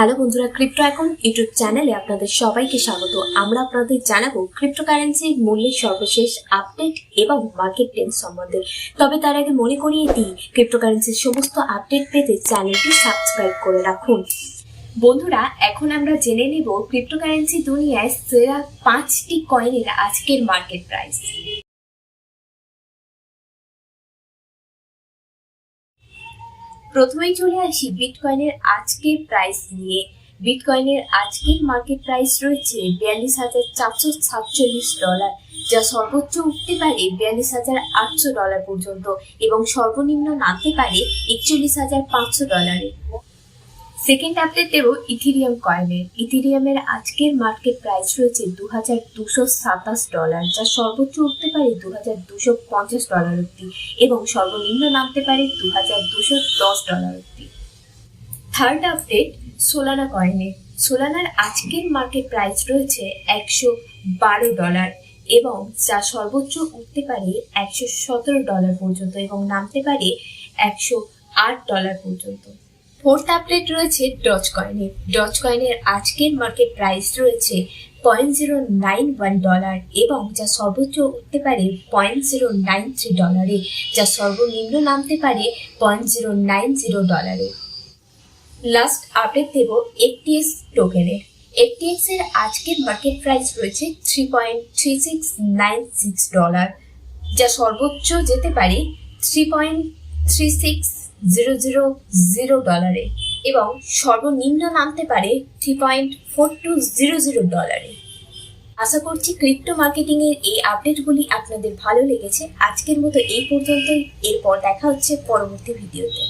Hello বন্ধুরা, crypto এখন YouTube চ্যানেলে আপনাদের সবাইকে স্বাগত। আমরা আপনাদের জানাবো ক্রিপ্টোকারেন্সির মূল্যের সর্বশেষ আপডেট এবং মার্কেট ট্রেন্ড সম্বন্ধে। তবে তার আগে মনে করিয়ে দিই, ক্রিপ্টোকারেন্সির সমস্ত আপডেট পেতে চ্যানেলটি সাবস্ক্রাইব করে রাখুন। বন্ধুরা, এখন আমরা জেনে নেব ক্রিপ্টোকারেন্সি দুনিয়ায় সেরা 5টি কয়েনের আজকের মার্কেট প্রাইস। প্রথমেই চলে আসি বিটকয়েনের আজকের প্রাইস নিয়ে। বিটকয়েনের আজকের মার্কেট প্রাইস রয়েছে $42,447, যা সর্বোচ্চ উঠতে পারে $42,800 পর্যন্ত এবং সর্বনিম্ন নামতে পারে $41,500। সেকেন্ড আপডেট দেব ইথিরিয়াম কয়েনের। ইথিরিয়ামের আজকের মার্কেট প্রাইস রয়েছে $2,227, যা সর্বোচ্চ উঠতে পারে $2,250 অব্দি এবং সর্বনিম্ন নামতে পারে $2,210 অব্দি। থার্ড আপডেট সোলানা কয়েনের। সোলানার আজকের মার্কেট প্রাইস রয়েছে $112 এবং যা সর্বোচ্চ উঠতে পারে $117 পর্যন্ত এবং নামতে পারে $108 পর্যন্ত। ফোর্থ আপডেট রয়েছে ডজ কয়েনের। ডজ কয়েনের আজকের মার্কেট প্রাইস রয়েছে $0.091 এবং যা সর্বোচ্চ উঠতে পারে $0.093, যা সর্বনিম্ন নামতে পারে $0.090। লাস্ট আপডেট দেব এফটিএক্স টোকেনের। এফটিএক্স এর আজকের মার্কেট প্রাইস রয়েছে $3.3696, যা সর্বোচ্চ যেতে পারে $3.36000 এবং সর্বনিম্ন নামতে পারে $3.4200। আশা করছি ক্রিপ্টো মার্কেটিং এর এই আপডেটগুলি আপনাদের ভালো লেগেছে। আজকের মতো এই পর্যন্তই। এরপর দেখা হচ্ছে পরবর্তী ভিডিওতে।